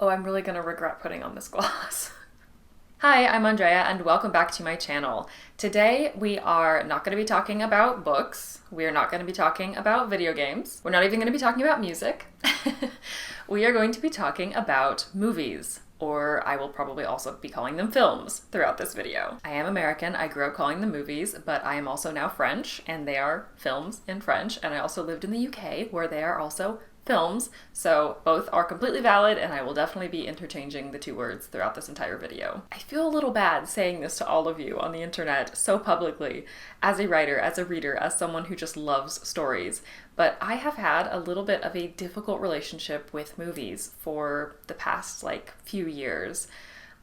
Oh, I'm really gonna regret putting on this gloss. Hi, I'm Andrea and welcome back to my channel. Today we are not going to be talking about books. We are not going to be talking about video games. We're not even going to be talking about music. We are going to be talking about movies, or I will probably also be calling them films throughout this video. I am American. I grew up calling them movies, but I am also now French, and they are films in French. And I also lived in the UK, where they are also films, so both are completely valid, and I will definitely be interchanging the two words throughout this entire video. I feel a little bad saying this to all of you on the internet so publicly, as a writer, as a reader, as someone who just loves stories, but I have had a little bit of a difficult relationship with movies for the past few years.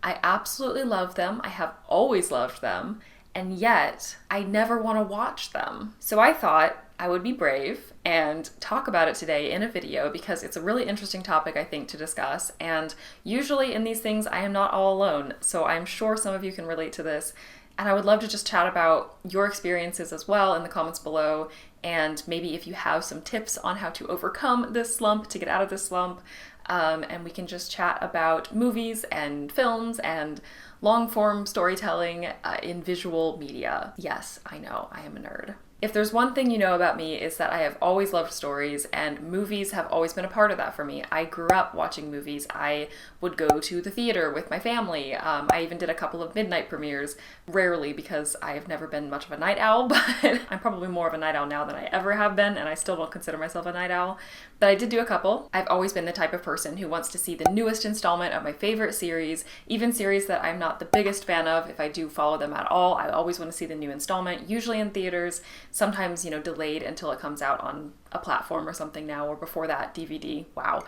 I absolutely love them. I have always loved them, and yet I never want to watch them. So I thought I would be brave and talk about it today in a video because it's a really interesting topic, I think, to discuss. And usually in these things, I am not all alone. So I'm sure some of you can relate to this. And I would love to just chat about your experiences as well in the comments below. And maybe if you have some tips on how to overcome this slump, to get out of this slump. And we can just chat about movies and films and long-form storytelling in visual media. Yes, I know, I am a nerd. If there's one thing you know about me, is that I have always loved stories, and movies have always been a part of that for me. I grew up watching movies. I would go to the theater with my family. I even did a couple of midnight premieres, rarely because I have never been much of a night owl, but I'm probably more of a night owl now than I ever have been, and I still don't consider myself a night owl. But I did do a couple. I've always been the type of person who wants to see the newest installment of my favorite series, even series that I'm not the biggest fan of. If I do follow them at all, I always want to see the new installment, usually in theaters. Sometimes, delayed until it comes out on a platform or something now, or before that, DVD. Wow.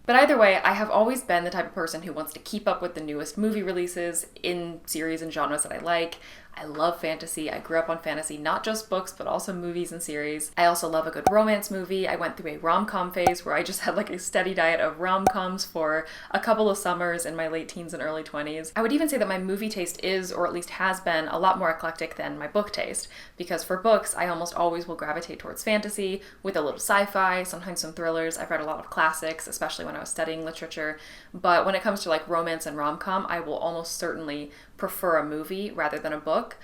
But either way, I have always been the type of person who wants to keep up with the newest movie releases in series and genres that I like. I love fantasy. I grew up on fantasy, not just books, but also movies and series. I also love a good romance movie. I went through a rom-com phase where I just had a steady diet of rom-coms for a couple of summers in my late teens and early 20s. I would even say that my movie taste is, or at least has been, a lot more eclectic than my book taste, because for books, I almost always will gravitate towards fantasy with a little sci-fi, sometimes some thrillers. I've read a lot of classics, especially when I was studying literature, but when it comes to romance and rom-com, I will almost certainly prefer a movie rather than a book.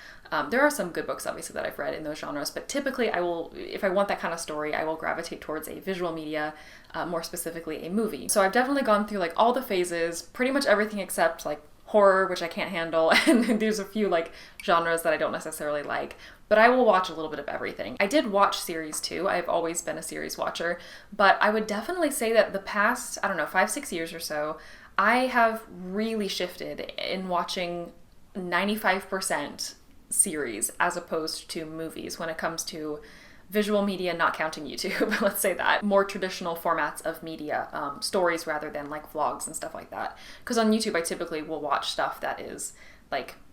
There are some good books, obviously, that I've read in those genres, but typically I will, if I want that kind of story, I will gravitate towards a visual media, more specifically a movie. So I've definitely gone through all the phases, pretty much everything except horror, which I can't handle, and there's a few genres that I don't necessarily like, but I will watch a little bit of everything. I did watch series too. I've always been a series watcher, but I would definitely say that the past, 5-6 years or so, I have really shifted in watching 95% series as opposed to movies when it comes to visual media, not counting YouTube, let's say that. More traditional formats of media, stories rather than vlogs and stuff like that. Because on YouTube, I typically will watch stuff that is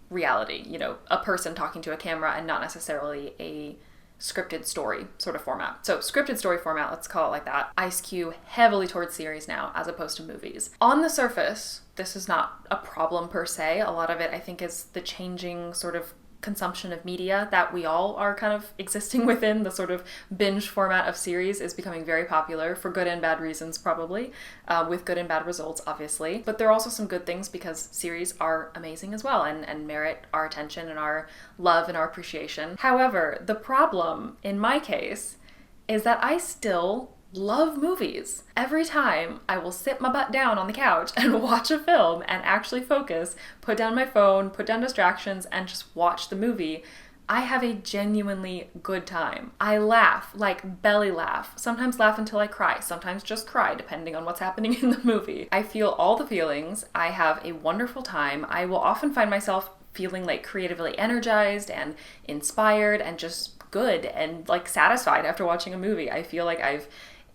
reality, a person talking to a camera and not necessarily a scripted story sort of format. So scripted story format, let's call it like that. I skew heavily towards series now as opposed to movies. On the surface, this is not a problem per se. A lot of it, I think, is the changing sort of consumption of media that we all are kind of existing within. The sort of binge format of series is becoming very popular for good and bad reasons, probably, with good and bad results, obviously. But there are also some good things because series are amazing as well and merit our attention and our love and our appreciation. However, the problem in my case is that I still love movies. Every time I will sit my butt down on the couch and watch a film and actually focus, put down my phone, put down distractions, and just watch the movie, I have a genuinely good time. I laugh, belly laugh, sometimes laugh until I cry, sometimes just cry, depending on what's happening in the movie. I feel all the feelings. I have a wonderful time. I will often find myself feeling creatively energized and inspired and just good and satisfied after watching a movie. I feel like I've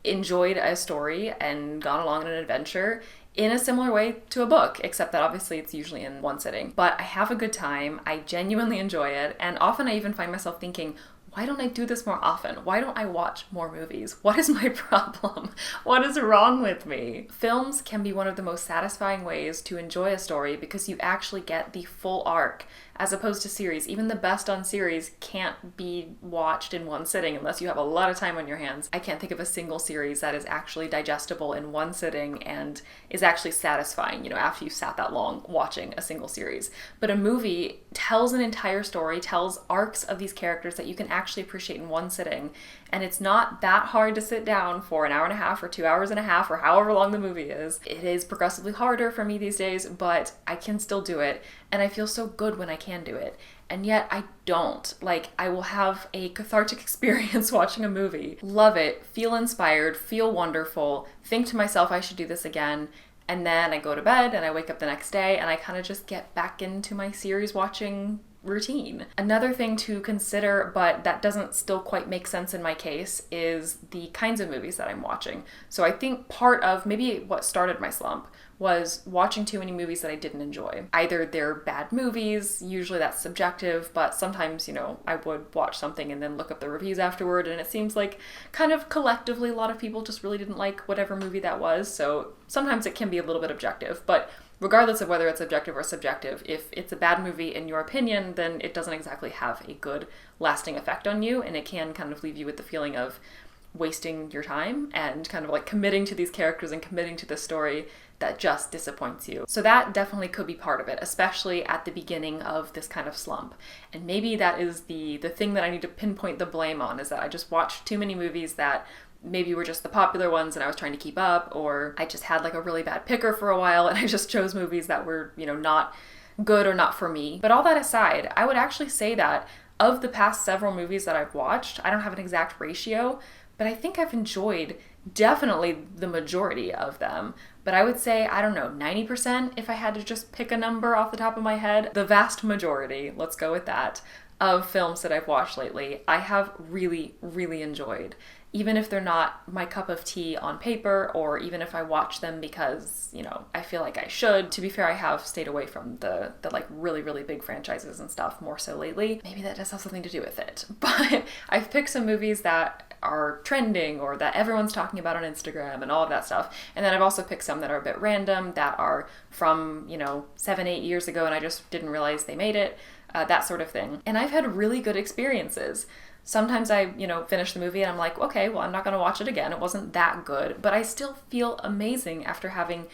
enjoyed a story and gone along on an adventure in a similar way to a book, except that obviously it's usually in one sitting. But I have a good time, I genuinely enjoy it, and often I even find myself thinking, why don't I do this more often? Why don't I watch more movies? What is my problem? What is wrong with me? Films can be one of the most satisfying ways to enjoy a story because you actually get the full arc as opposed to series. Even the best on series can't be watched in one sitting unless you have a lot of time on your hands. I can't think of a single series that is actually digestible in one sitting and is actually satisfying, you know, after you've sat that long watching a single series. But a movie tells an entire story, tells arcs of these characters that you can actually appreciate in one sitting. And it's not that hard to sit down for an hour and a half or 2 hours and a half or however long the movie is. It is progressively harder for me these days, but I can still do it. And I feel so good when I can do it. And yet I don't. Like, I will have a cathartic experience watching a movie, love it, feel inspired, feel wonderful, think to myself I should do this again. And then I go to bed and I wake up the next day and I kind of just get back into my series watching routine. Another thing to consider, but that doesn't still quite make sense in my case, is the kinds of movies that I'm watching. So I think part of maybe what started my slump was watching too many movies that I didn't enjoy. Either they're bad movies, usually that's subjective, but sometimes, you know, I would watch something and then look up the reviews afterward, and it seems like kind of collectively a lot of people just really didn't like whatever movie that was, so sometimes it can be a little bit objective. But regardless of whether it's objective or subjective, if it's a bad movie in your opinion, then it doesn't exactly have a good lasting effect on you, and it can kind of leave you with the feeling of wasting your time and kind of like committing to these characters and committing to the story that just disappoints you. So that definitely could be part of it, especially at the beginning of this kind of slump. And maybe that is the thing that I need to pinpoint the blame on, is that I just watched too many movies that maybe were just the popular ones and I was trying to keep up, or I just had like a really bad picker for a while and I just chose movies that were, you know, not good or not for me. But all that aside, I would actually say that of the past several movies that I've watched, I don't have an exact ratio, but I think I've enjoyed definitely the majority of them. But I would say, I don't know, 90% if I had to just pick a number off the top of my head. The vast majority, let's go with that, of films that I've watched lately, I have really, really enjoyed. Even if they're not my cup of tea on paper, or even if I watch them because, you know, I feel like I should. To be fair, I have stayed away from the like really, really big franchises and stuff more so lately. Maybe that does have something to do with it. But I've picked some movies that are trending or that everyone's talking about on Instagram and all of that stuff. And then I've also picked some that are a bit random, that are from, you know, 7-8 years ago and I just didn't realize they made it, that sort of thing. And I've had really good experiences. Sometimes I, you know, finish the movie and I'm like, okay, well, I'm not going to watch it again. It wasn't that good, but I still feel amazing after having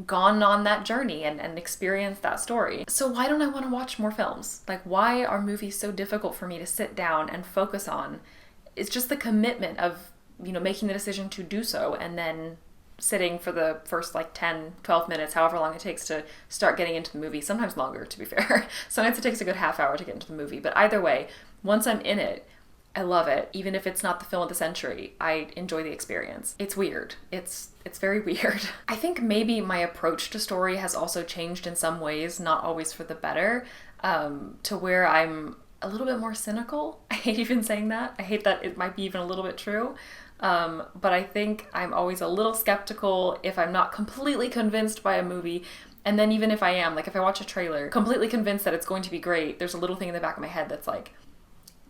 gone on that journey and experienced that story. So why don't I want to watch more films? Like, why are movies so difficult for me to sit down and focus on? It's just the commitment of, you know, making the decision to do so and then sitting for the first like 10, 12 minutes, however long it takes to start getting into the movie. Sometimes longer, to be fair. Sometimes it takes a good half hour to get into the movie. But either way, once I'm in it, I love it. Even if it's not the film of the century, I enjoy the experience. It's weird. It's very weird. I think maybe my approach to story has also changed in some ways, not always for the better, to where I'm a little bit more cynical. I hate even saying that. I hate that it might be even a little bit true. But I think I'm always a little skeptical if I'm not completely convinced by a movie. And then even if I am, like if I watch a trailer, completely convinced that it's going to be great, there's a little thing in the back of my head that's like,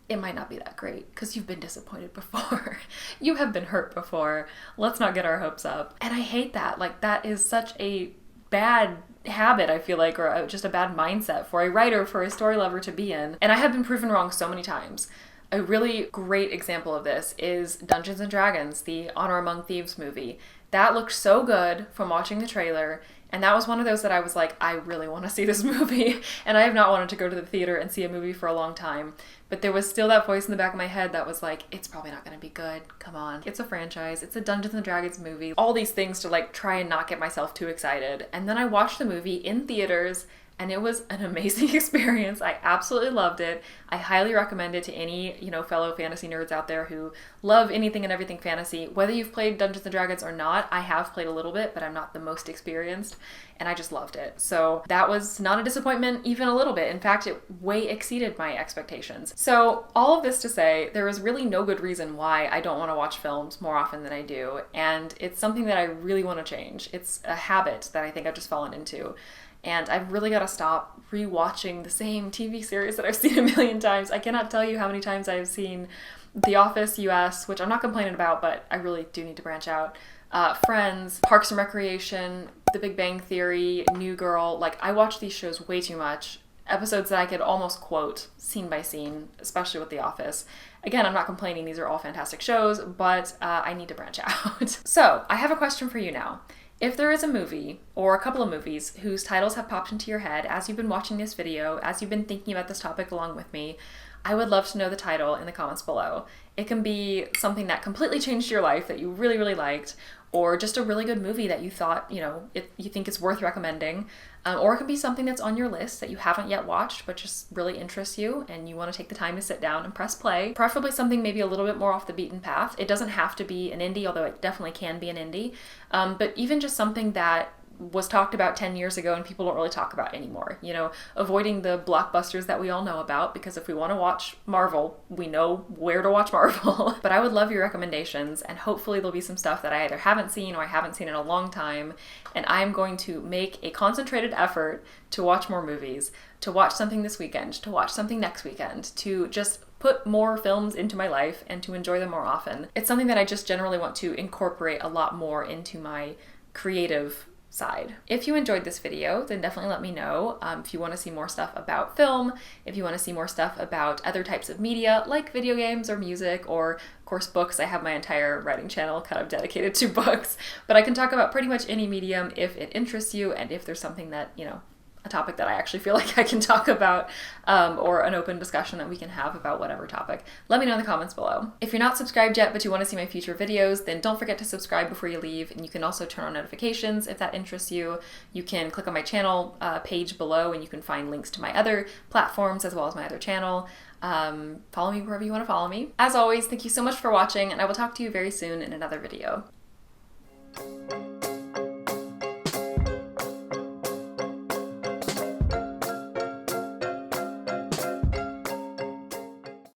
it might not be that great because you've been disappointed before. You have been hurt before. Let's not get our hopes up. And I hate that. Like, that is such a bad habit, I feel like, or just a bad mindset for a writer, for a story lover to be in. And I have been proven wrong so many times. A really great example of this is Dungeons & Dragons, the Honor Among Thieves movie. That looked so good from watching the trailer. And that was one of those that I was like, I really want to see this movie. And I have not wanted to go to the theater and see a movie for a long time. But there was still that voice in the back of my head that was like, it's probably not going to be good. Come on. It's a franchise. It's a Dungeons & Dragons movie. All these things to like try and not get myself too excited. And then I watched the movie in theaters and it was an amazing experience. I absolutely loved it. I highly recommend it to any, fellow fantasy nerds out there who love anything and everything fantasy. Whether you've played Dungeons & Dragons or not, I have played a little bit, but I'm not the most experienced, and I just loved it. So that was not a disappointment even a little bit. In fact, it way exceeded my expectations. So all of this to say, there is really no good reason why I don't want to watch films more often than I do, and it's something that I really want to change. It's a habit that I think I've just fallen into. And I've really got to stop rewatching the same TV series that I've seen a million times. I cannot tell you how many times I've seen The Office US, which I'm not complaining about, but I really do need to branch out. Friends, Parks and Recreation, The Big Bang Theory, New Girl. Like, I watch these shows way too much. episodes that I could almost quote scene by scene, especially with The Office. Again, I'm not complaining, these are all fantastic shows, but I need to branch out. So, I have a question for you now. If there is a movie, or a couple of movies, whose titles have popped into your head as you've been watching this video, as you've been thinking about this topic along with me, I would love to know the title in the comments below. It can be something that completely changed your life that you really, really liked, or just a really good movie that you thought, you think is worth recommending. Or it could be something that's on your list that you haven't yet watched but just really interests you and you want to take the time to sit down and press play. Preferably something maybe a little bit more off the beaten path. It doesn't have to be an indie, although it definitely can be an indie. But even just something that was talked about 10 years ago and people don't really talk about anymore. Avoiding the blockbusters that we all know about, because if we want to watch Marvel, we know where to watch Marvel. But I would love your recommendations, and hopefully there'll be some stuff that I either haven't seen or I haven't seen in a long time, and I'm going to make a concentrated effort to watch more movies, to watch something this weekend, to watch something next weekend, to just put more films into my life and to enjoy them more often. It's something that I just generally want to incorporate a lot more into my creative side. If you enjoyed this video, then definitely let me know. If you want to see more stuff about film, if you want to see more stuff about other types of media like video games or music or of course books. I have my entire writing channel kind of dedicated to books, but I can talk about pretty much any medium if it interests you and if there's something that, a topic that I actually feel like I can talk about, or an open discussion that we can have about whatever topic. Let me know in the comments below. If you're not subscribed yet but you want to see my future videos, then don't forget to subscribe before you leave, and you can also turn on notifications if that interests you. You can click on my channel page below and you can find links to my other platforms as well as my other channel. Follow me wherever you want to follow me. As always, thank you so much for watching, and I will talk to you very soon in another video.